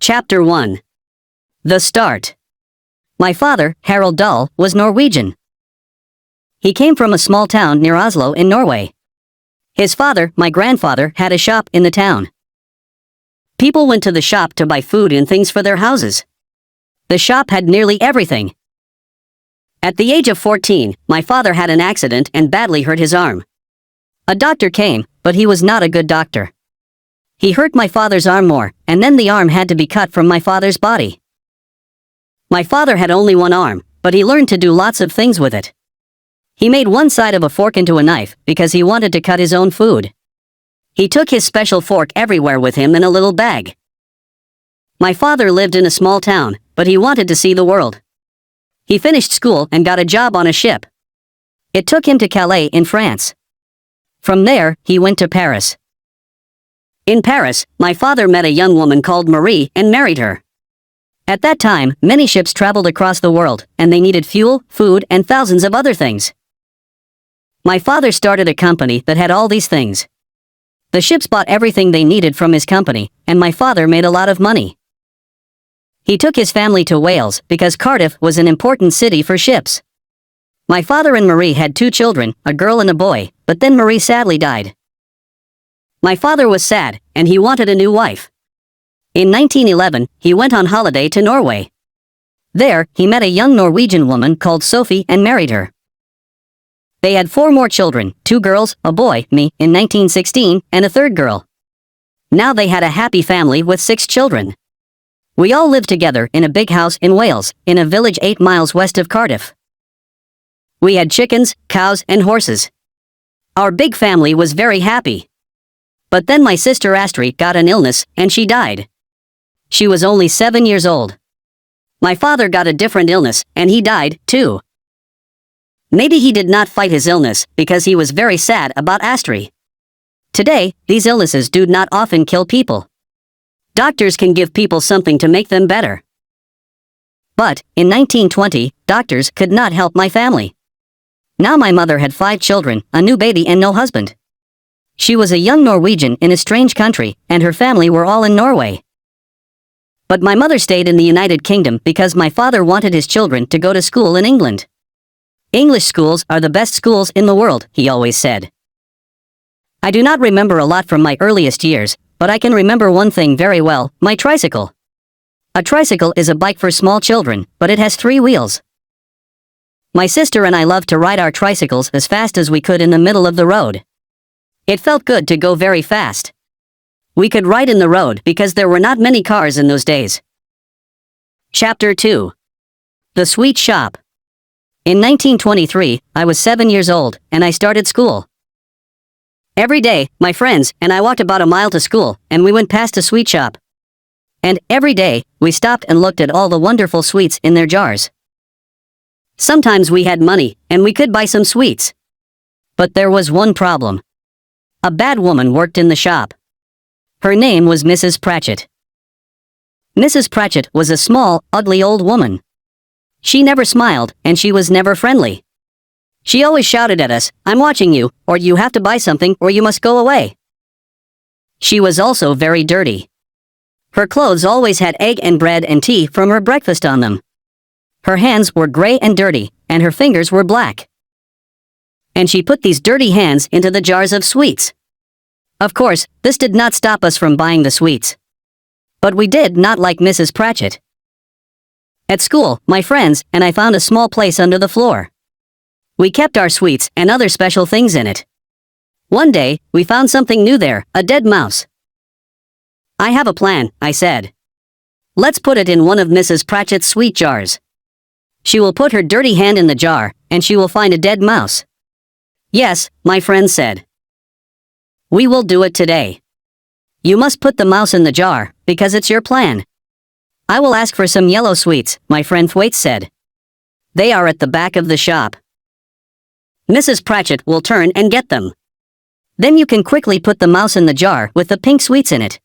Chapter 1. The Start. My father, Harald Dahl, was Norwegian. He came from a small town near Oslo in Norway. His father, my grandfather, had a shop in the town. People went to the shop to buy food and things for their houses. The shop had nearly everything. At the age of 14, my father had an accident and badly hurt his arm. A doctor came, but he was not a good doctor. He hurt my father's arm more, and then the arm had to be cut from my father's body. My father had only one arm, but he learned to do lots of things with it. He made one side of a fork into a knife because he wanted to cut his own food. He took his special fork everywhere with him in a little bag. My father lived in a small town, but he wanted to see the world. He finished school and got a job on a ship. It took him to Calais in France. From there, he went to Paris. In Paris, my father met a young woman called Marie and married her. At that time, many ships traveled across the world, and they needed fuel, food, and thousands of other things. My father started a company that had all these things. The ships bought everything they needed from his company, and my father made a lot of money. He took his family to Wales because Cardiff was an important city for ships. My father and Marie had 2 children, a girl and a boy, but then Marie sadly died. My father was sad, and he wanted a new wife. In 1911, he went on holiday to Norway. There, he met a young Norwegian woman called Sophie and married her. They had 4 more children, 2 girls, a boy, me, in 1916, and a 3rd girl. Now they had a happy family with 6 children. We all lived together in a big house in Wales, in a village 8 miles west of Cardiff. We had chickens, cows, and horses. Our big family was very happy. But then my sister Astrid got an illness, and she died. She was only 7 years old. My father got a different illness, and he died, too. Maybe he did not fight his illness, because he was very sad about Astrid. Today, these illnesses do not often kill people. Doctors can give people something to make them better. But, in 1920, doctors could not help my family. Now my mother had 5 children, a new baby and no husband. She was a young Norwegian in a strange country, and her family were all in Norway. But my mother stayed in the United Kingdom because my father wanted his children to go to school in England. English schools are the best schools in the world, he always said. I do not remember a lot from my earliest years, but I can remember one thing very well, my tricycle. A tricycle is a bike for small children, but it has 3 wheels. My sister and I loved to ride our tricycles as fast as we could in the middle of the road. It felt good to go very fast. We could ride in the road because there were not many cars in those days. Chapter 2. The Sweet Shop. In 1923, I was 7 years old, and I started school. Every day, my friends and I walked about a mile to school, and we went past a sweet shop. And every day, we stopped and looked at all the wonderful sweets in their jars. Sometimes we had money, and we could buy some sweets. But there was one problem. A bad woman worked in the shop. Her name was Mrs. Pratchett. Mrs. Pratchett was a small, ugly old woman. She never smiled, and she was never friendly. She always shouted at us, "I'm watching you, or you have to buy something, or you must go away." She was also very dirty. Her clothes always had egg and bread and tea from her breakfast on them. Her hands were gray and dirty, and her fingers were black. And she put these dirty hands into the jars of sweets. Of course, this did not stop us from buying the sweets. But we did not like Mrs. Pratchett. At school, my friends and I found a small place under the floor. We kept our sweets and other special things in it. One day, we found something new there, a dead mouse. "I have a plan," I said. "Let's put it in one of Mrs. Pratchett's sweet jars. She will put her dirty hand in the jar, and she will find a dead mouse." "Yes," my friend said. "We will do it today. You must put the mouse in the jar, because it's your plan." "I will ask for some yellow sweets," my friend Thwaites said. "They are at the back of the shop. Mrs. Pratchett will turn and get them. Then you can quickly put the mouse in the jar with the pink sweets in it.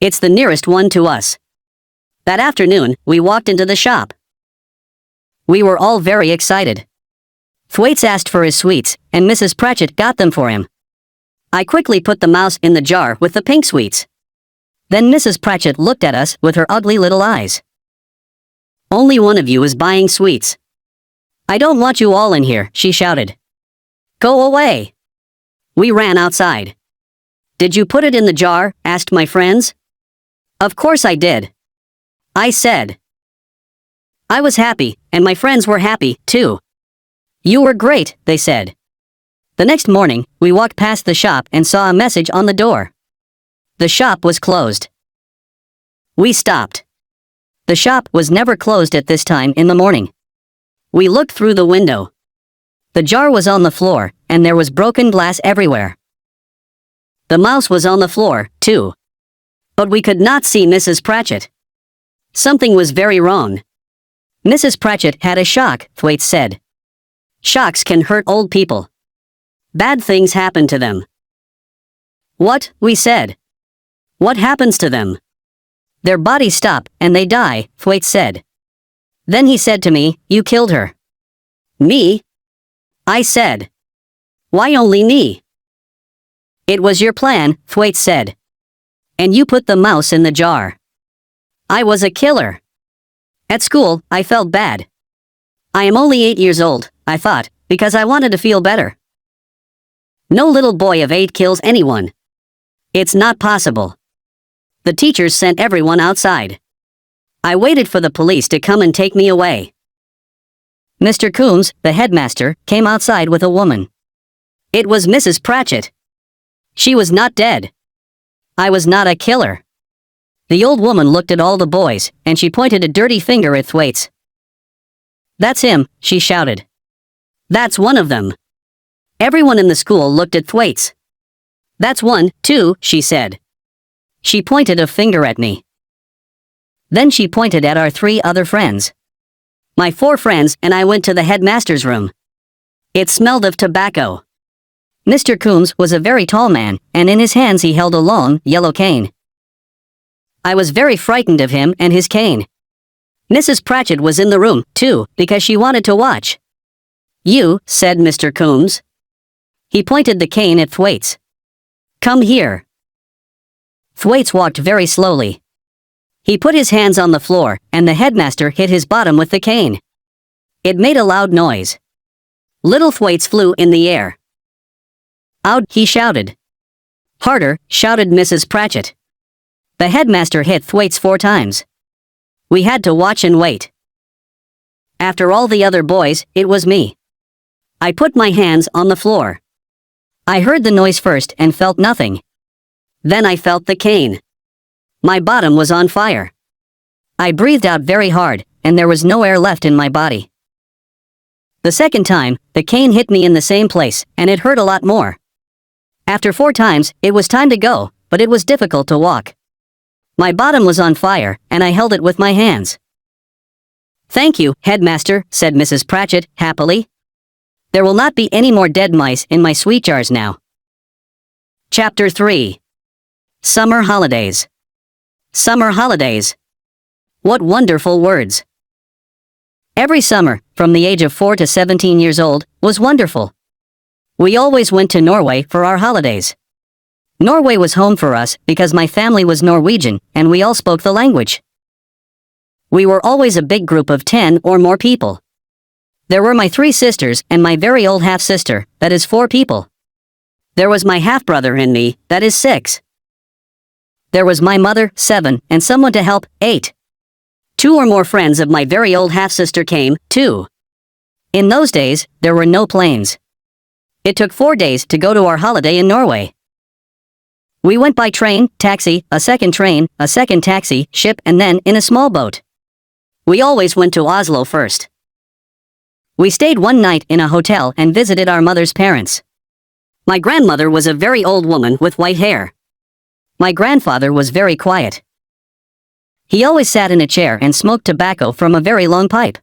It's the nearest one to us." That afternoon, we walked into the shop. We were all very excited. Thwaites asked for his sweets, and Mrs. Pratchett got them for him. I quickly put the mouse in the jar with the pink sweets. Then Mrs. Pratchett looked at us with her ugly little eyes. "Only one of you is buying sweets. I don't want you all in here," she shouted. "Go away." We ran outside. "Did you put it in the jar?" asked my friends. "Of course I did," I said. I was happy, and my friends were happy, too. "You were great," they said. The next morning, we walked past the shop and saw a message on the door. The shop was closed. We stopped. The shop was never closed at this time in the morning. We looked through the window. The jar was on the floor, and there was broken glass everywhere. The mouse was on the floor, too. But we could not see Mrs. Pratchett. Something was very wrong. Mrs. Pratchett had a shock, Thwaites said. Shocks can hurt old people. Bad things happen to them. What? We said. What happens to them? Their bodies stop, and they die, Thwaites said. Then he said to me, "You killed her." Me? I said. Why only me? It was your plan, Thwaites said. And you put the mouse in the jar. I was a killer. At school, I felt bad. I am only 8 years old, I thought, because I wanted to feel better. No little boy of 8 kills anyone. It's not possible. The teachers sent everyone outside. I waited for the police to come and take me away. Mr. Coombs, the headmaster, came outside with a woman. It was Mrs. Pratchett. She was not dead. I was not a killer. The old woman looked at all the boys, and she pointed a dirty finger at Thwaites. "That's him," she shouted. "That's one of them." Everyone in the school looked at Thwaites. "That's one, too," she said. She pointed a finger at me. Then she pointed at our 3 other friends. My 4 friends and I went to the headmaster's room. It smelled of tobacco. Mr. Coombs was a very tall man, and in his hands he held a long, yellow cane. I was very frightened of him and his cane. Mrs. Pratchett was in the room, too, because she wanted to watch. "You," said Mr. Coombs. He pointed the cane at Thwaites. "Come here." Thwaites walked very slowly. He put his hands on the floor, and the headmaster hit his bottom with the cane. It made a loud noise. Little Thwaites flew in the air. "Out!" he shouted. "Harder!" shouted Mrs. Pratchett. The headmaster hit Thwaites 4 times. We had to watch and wait. After all the other boys, it was me. I put my hands on the floor. I heard the noise first and felt nothing. Then I felt the cane. My bottom was on fire. I breathed out very hard, and there was no air left in my body. The second time, the cane hit me in the same place, and it hurt a lot more. After 4 times, it was time to go, but it was difficult to walk. My bottom was on fire, and I held it with my hands. "Thank you, headmaster," said Mrs. Pratchett, happily. "There will not be any more dead mice in my sweet jars now." Chapter 3. Summer Holidays. Summer holidays. What wonderful words. Every summer, from the age of 4 to 17 years old, was wonderful. We always went to Norway for our holidays. Norway was home for us because my family was Norwegian and we all spoke the language. We were always a big group of 10 or more people. There were my 3 sisters and my very old half-sister, that is 4 people. There was my half-brother and me, that is 6. There was my mother, 7, and someone to help, 8. 2 or more friends of my very old half-sister came, too. In those days, there were no planes. It took 4 days to go to our holiday in Norway. We went by train, taxi, a second train, a second taxi, ship, and then in a small boat. We always went to Oslo first. We stayed one night in a hotel and visited our mother's parents. My grandmother was a very old woman with white hair. My grandfather was very quiet. He always sat in a chair and smoked tobacco from a very long pipe.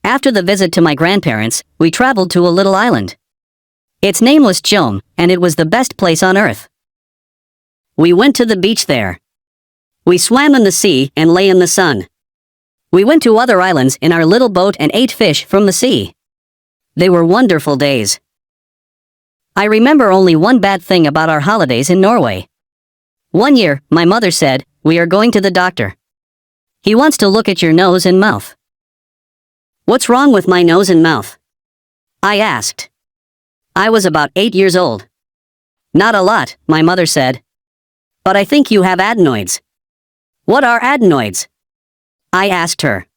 After the visit to my grandparents, we traveled to a little island. Its name was Tjom, and it was the best place on earth. We went to the beach there. We swam in the sea and lay in the sun. We went to other islands in our little boat and ate fish from the sea. They were wonderful days. I remember only one bad thing about our holidays in Norway. One year, my mother said, we are going to the doctor. He wants to look at your nose and mouth." "What's wrong with my nose and mouth?" I asked. I was about 8 years old. "Not a lot," my mother said. "But I think you have adenoids." "What are adenoids?" I asked her.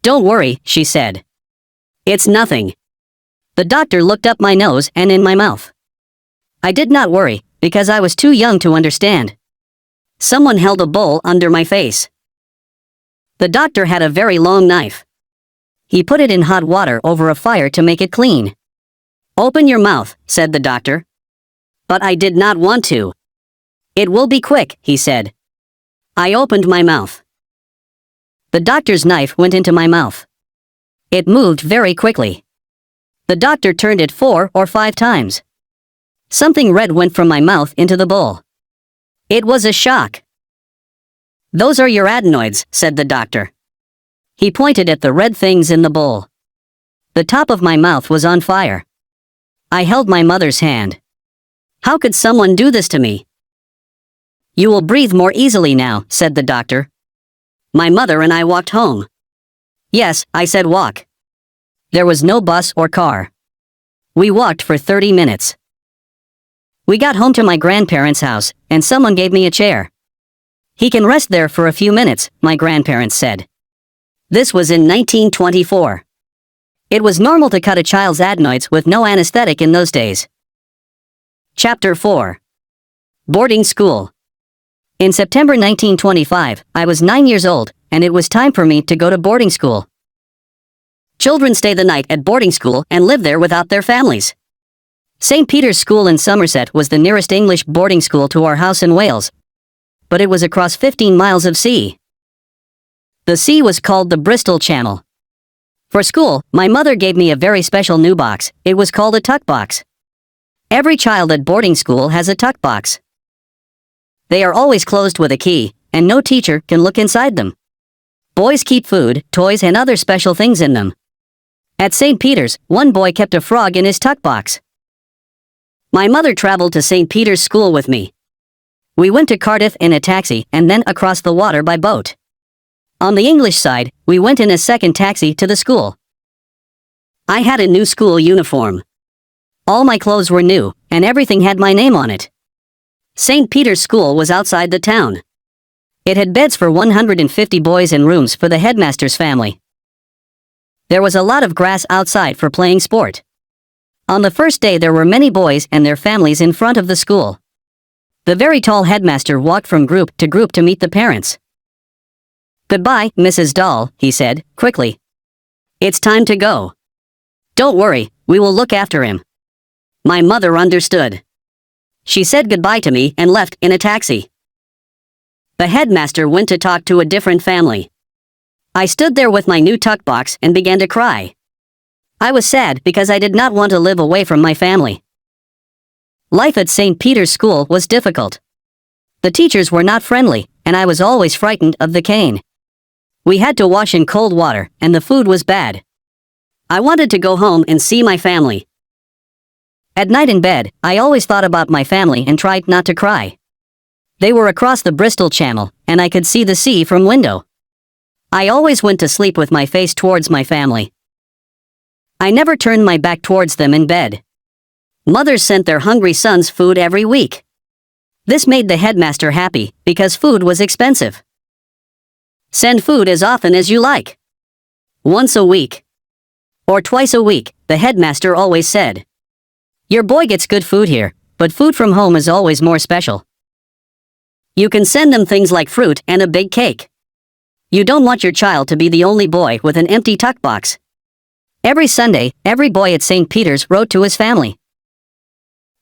"Don't worry," she said. "It's nothing." The doctor looked up my nose and in my mouth. I did not worry, because I was too young to understand. Someone held a bowl under my face. The doctor had a very long knife. He put it in hot water over a fire to make it clean. "Open your mouth," said the doctor. But I did not want to. "It will be quick," he said. I opened my mouth. The doctor's knife went into my mouth. It moved very quickly. The doctor turned it 4 or 5 times. Something red went from my mouth into the bowl. It was a shock. "Those are your adenoids," said the doctor. He pointed at the red things in the bowl. The top of my mouth was on fire. I held my mother's hand. How could someone do this to me? "You will breathe more easily now," said the doctor. My mother and I walked home. Yes, I said walk. There was no bus or car. We walked for 30 minutes. We got home to my grandparents' house, and someone gave me a chair. "He can rest there for a few minutes," my grandparents said. This was in 1924. It was normal to cut a child's adenoids with no anesthetic in those days. Chapter 4. Boarding School. In September 1925, I was 9 years old, and it was time for me to go to boarding school. Children stay the night at boarding school and live there without their families. St. Peter's School in Somerset was the nearest English boarding school to our house in Wales, but it was across 15 miles of sea. The sea was called the Bristol Channel. For school, my mother gave me a very special new box. It was called a tuck box. Every child at boarding school has a tuck box. They are always closed with a key, and no teacher can look inside them. Boys keep food, toys, and other special things in them. At St. Peter's, one boy kept a frog in his tuck box. My mother traveled to St. Peter's School with me. We went to Cardiff in a taxi and then across the water by boat. On the English side, we went in a second taxi to the school. I had a new school uniform. All my clothes were new, and everything had my name on it. St. Peter's School was outside the town. It had beds for 150 boys and rooms for the headmaster's family. There was a lot of grass outside for playing sport. On the first day there were many boys and their families in front of the school. The very tall headmaster walked from group to meet the parents. "Goodbye, Mrs. Dahl," he said, quickly. "It's time to go. Don't worry, we will look after him." My mother understood. She said goodbye to me and left in a taxi. The headmaster went to talk to a different family. I stood there with my new tuck box and began to cry. I was sad because I did not want to live away from my family. Life at St. Peter's School was difficult. The teachers were not friendly, and I was always frightened of the cane. We had to wash in cold water, and the food was bad. I wanted to go home and see my family. At night in bed, I always thought about my family and tried not to cry. They were across the Bristol Channel, and I could see the sea from window. I always went to sleep with my face towards my family. I never turned my back towards them in bed. Mothers sent their hungry sons food every week. This made the headmaster happy, because food was expensive. "Send food as often as you like. Once a week. Or twice a week," the headmaster always said. "Your boy gets good food here, but food from home is always more special. You can send them things like fruit and a big cake. You don't want your child to be the only boy with an empty tuck box." Every Sunday, every boy at St. Peter's wrote to his family.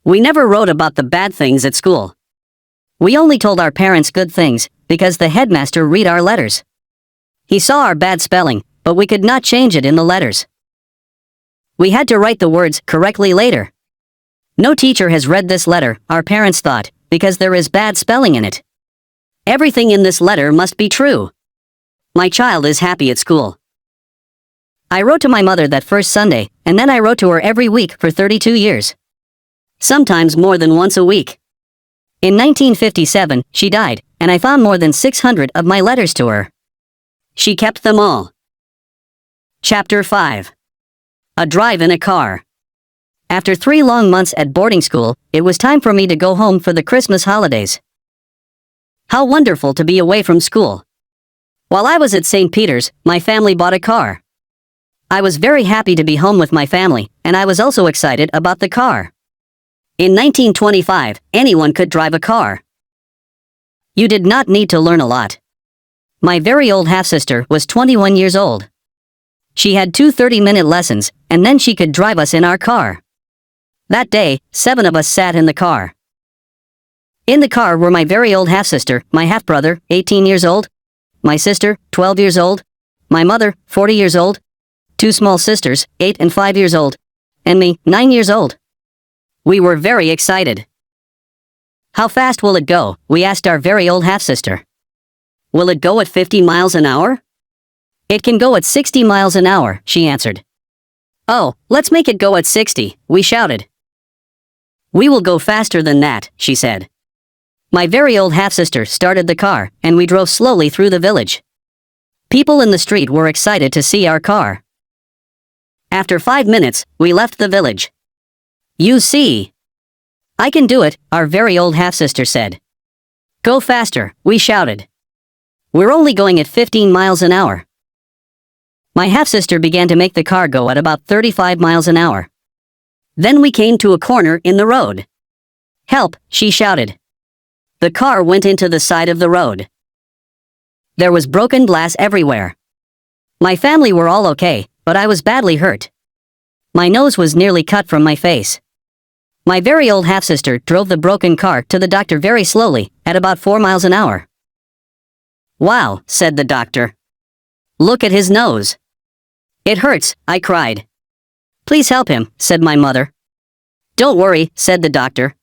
We never wrote about the bad things at school. We only told our parents good things, because the headmaster read our letters. He saw our bad spelling, but we could not change it in the letters. We had to write the words correctly later. No teacher has read this letter, our parents thought, because there is bad spelling in it. Everything in this letter must be true. My child is happy at school. I wrote to my mother that first Sunday, and then I wrote to her every week for 32 years. Sometimes more than once a week. In 1957, she died, and I found more than 600 of my letters to her. She kept them all. Chapter 5. A drive in a car. After 3 long months at boarding school, it was time for me to go home for the Christmas holidays. How wonderful to be away from school. While I was at St. Peter's, my family bought a car. I was very happy to be home with my family, and I was also excited about the car. In 1925, anyone could drive a car. You did not need to learn a lot. My very old half-sister was 21 years old. She had 2 30-minute lessons, and then she could drive us in our car. That day, 7 of us sat in the car. In the car were my very old half-sister, my half-brother, 18 years old, my sister, 12 years old, my mother, 40 years old, 2 small sisters, 8 and 5 years old, and me, 9 years old. We were very excited. How fast will it go? We asked our very old half-sister. Will it go at 50 miles an hour? It can go at 60 miles an hour, she answered. Oh, let's make it go at 60, we shouted. We will go faster than that, she said. My very old half-sister started the car, and we drove slowly through the village. People in the street were excited to see our car. After 5 minutes, we left the village. You see. I can do it, our very old half-sister said. Go faster, we shouted. We're only going at 15 miles an hour. My half-sister began to make the car go at about 35 miles an hour. Then we came to a corner in the road. Help, she shouted. The car went into the side of the road. There was broken glass everywhere. My family were all okay, but I was badly hurt. My nose was nearly cut from my face. My very old half-sister drove the broken car to the doctor very slowly, at about 4 miles an hour. Wow, said the doctor. Look at his nose. It hurts, I cried. Please help him, said my mother. Don't worry, said the doctor.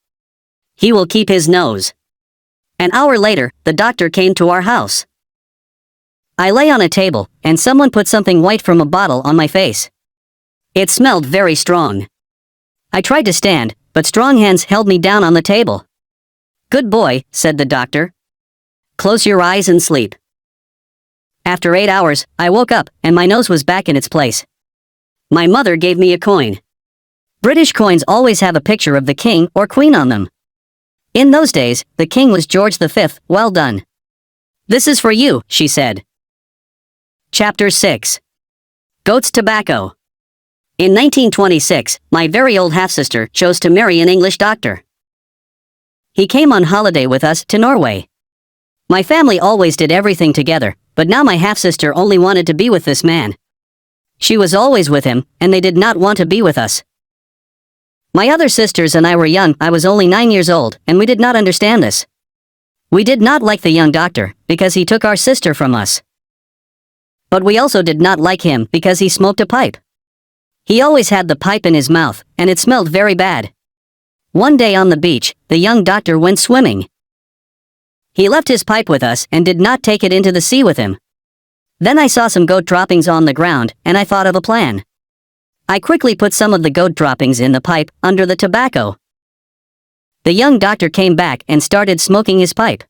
He will keep his nose. An hour later, the doctor came to our house. I lay on a table, and someone put something white from a bottle on my face. It smelled very strong. I tried to stand, but strong hands held me down on the table. Good boy, said the doctor. Close your eyes and sleep. After 8 hours, I woke up, and my nose was back in its place. My mother gave me a coin. British coins always have a picture of the king or queen on them. In those days, the king was George V. Well done. This is for you, she said. Chapter 6. Goat's Tobacco. In 1926, my very old half-sister chose to marry an English doctor. He came on holiday with us to Norway. My family always did everything together, but now my half-sister only wanted to be with this man. She was always with him, and they did not want to be with us. My other sisters and I were young. I was only 9 years old, and we did not understand this. We did not like the young doctor, because he took our sister from us. But we also did not like him because he smoked a pipe. He always had the pipe in his mouth, and it smelled very bad. One day on the beach, the young doctor went swimming. He left his pipe with us and did not take it into the sea with him. Then I saw some goat droppings on the ground, and I thought of a plan. I quickly put some of the goat droppings in the pipe, under the tobacco. The young doctor came back and started smoking his pipe.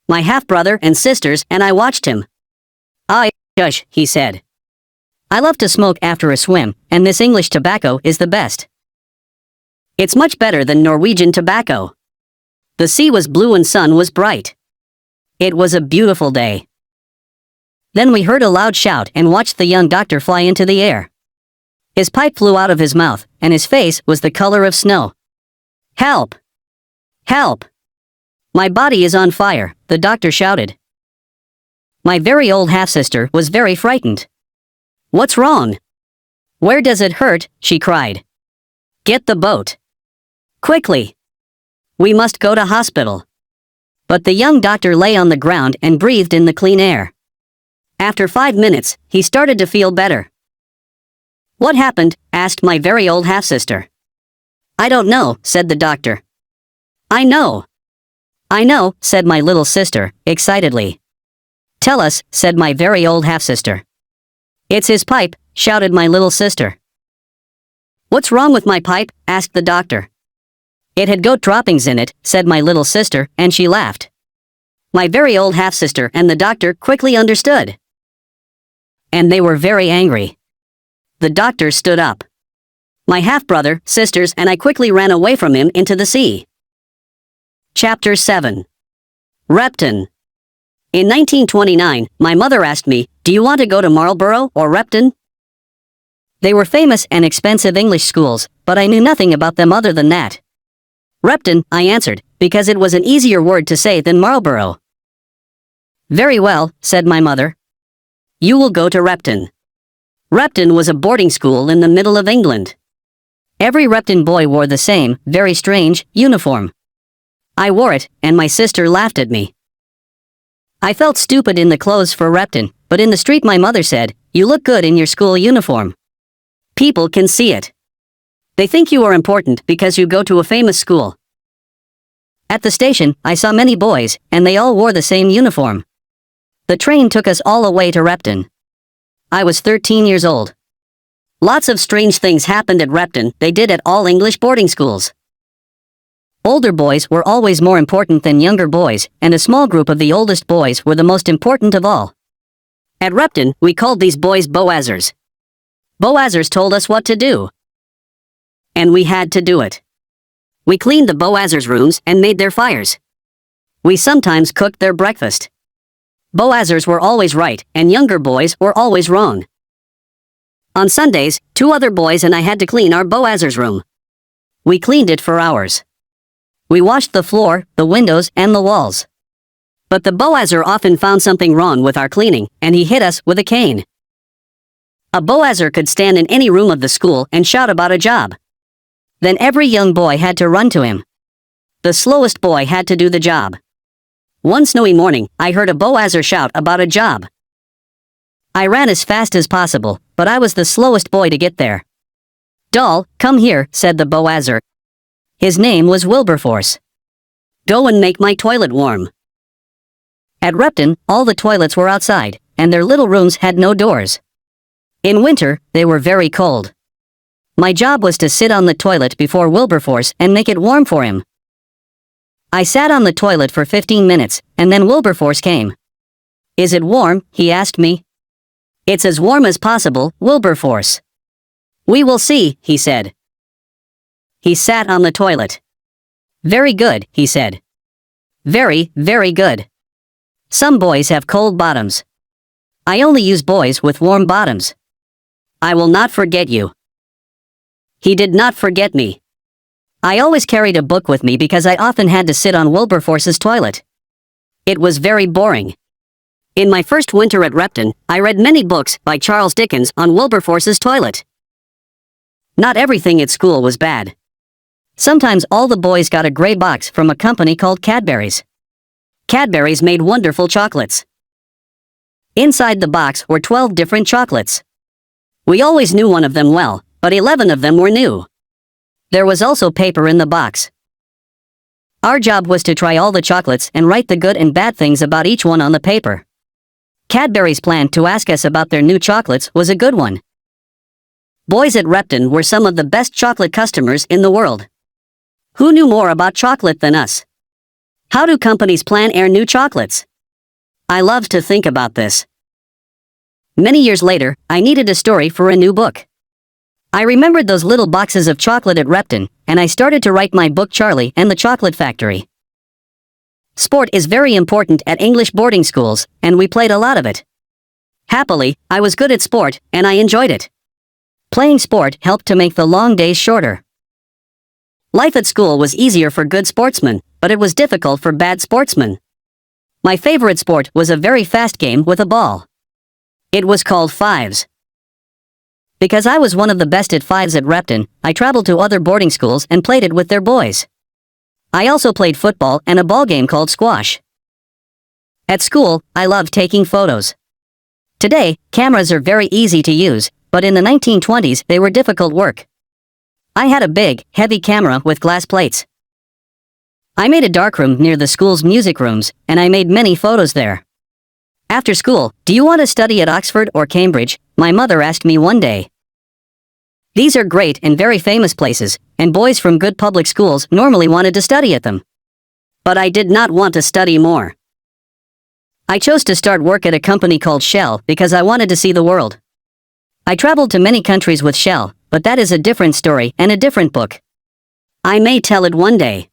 My half-brother and sisters and I watched him. "Ah, shush," he said. "I love to smoke after a swim, and this English tobacco is the best. It's much better than Norwegian tobacco." The sea was blue and sun was bright. It was a beautiful day. Then we heard a loud shout and watched the young doctor fly into the air. His pipe flew out of his mouth, and his face was the color of snow. "Help! Help! My body is on fire," the doctor shouted. My very old half-sister was very frightened. "What's wrong? Where does it hurt?" she cried. "Get the boat. Quickly. We must go to hospital." But the young doctor lay on the ground and breathed in the clean air. After 5 minutes, he started to feel better. "What happened?" asked my very old half-sister. "I don't know," said the doctor. "I know. I know," said my little sister, excitedly. "Tell us," said my very old half-sister. "It's his pipe," shouted my little sister. "What's wrong with my pipe?" asked the doctor. "It had goat droppings in it," said my little sister, and she laughed. My very old half-sister and the doctor quickly understood. And they were very angry. The doctor stood up. My half-brother, sisters, and I quickly ran away from him into the sea. Chapter 7. Repton. In 1929, my mother asked me, "Do you want to go to Marlborough or Repton?" They were famous and expensive English schools, but I knew nothing about them other than that. Repton, I answered, because it was an easier word to say than Marlborough. Very well, said my mother. You will go to Repton. Repton was a boarding school in the middle of England. Every Repton boy wore the same, very strange, uniform. I wore it, and my sister laughed at me. I felt stupid in the clothes for Repton, but in the street my mother said, "You look good in your school uniform. People can see it. They think you are important because you go to a famous school." At the station, I saw many boys, and they all wore the same uniform. The train took us all away to Repton. I was 13 years old. Lots of strange things happened at Repton, they did at all English boarding schools. Older boys were always more important than younger boys, and a small group of the oldest boys were the most important of all. At Repton, we called these boys Boazers. Boazers told us what to do. And we had to do it. We cleaned the Boazers' rooms and made their fires. We sometimes cooked their breakfast. Boazers were always right, and younger boys were always wrong. On Sundays, 2 other boys and I had to clean our Boazers' room. We cleaned it for hours. We washed the floor, the windows, and the walls. But the Boazer often found something wrong with our cleaning, and he hit us with a cane. A Boazer could stand in any room of the school and shout about a job. Then every young boy had to run to him. The slowest boy had to do the job. One snowy morning, I heard a Boazer shout about a job. I ran as fast as possible, but I was the slowest boy to get there. "Doll, come here," said the Boazer. His name was Wilberforce. "Go and make my toilet warm." At Repton, all the toilets were outside, and their little rooms had no doors. In winter, they were very cold. My job was to sit on the toilet before Wilberforce and make it warm for him. I sat on the toilet for 15 minutes, and then Wilberforce came. "Is it warm?" he asked me. "It's as warm as possible, Wilberforce." "We will see," he said. He sat on the toilet. "Very good," he said. "Very, very good. Some boys have cold bottoms. I only use boys with warm bottoms. I will not forget you." He did not forget me. I always carried a book with me because I often had to sit on Wilberforce's toilet. It was very boring. In my first winter at Repton, I read many books by Charles Dickens on Wilberforce's toilet. Not everything at school was bad. Sometimes all the boys got a gray box from a company called Cadbury's. Cadbury's made wonderful chocolates. Inside the box were 12 different chocolates. We always knew one of them well, but 11 of them were new. There was also paper in the box. Our job was to try all the chocolates and write the good and bad things about each one on the paper. Cadbury's plan to ask us about their new chocolates was a good one. Boys at Repton were some of the best chocolate customers in the world. Who knew more about chocolate than us? How do companies plan their new chocolates? I loved to think about this. Many years later, I needed a story for a new book. I remembered those little boxes of chocolate at Repton, and I started to write my book Charlie and the Chocolate Factory. Sport is very important at English boarding schools, and we played a lot of it. Happily, I was good at sport, and I enjoyed it. Playing sport helped to make the long days shorter. Life at school was easier for good sportsmen, but it was difficult for bad sportsmen. My favorite sport was a very fast game with a ball. It was called fives. Because I was one of the best at fives at Repton, I traveled to other boarding schools and played it with their boys. I also played football and a ball game called squash. At school, I loved taking photos. Today, cameras are very easy to use, but in the 1920s they were difficult work. I had a big, heavy camera with glass plates. I made a darkroom near the school's music rooms, and I made many photos there. After school, "Do you want to study at Oxford or Cambridge?" my mother asked me one day. These are great and very famous places, and boys from good public schools normally wanted to study at them. But I did not want to study more. I chose to start work at a company called Shell because I wanted to see the world. I traveled to many countries with Shell, but that is a different story and a different book. I may tell it one day.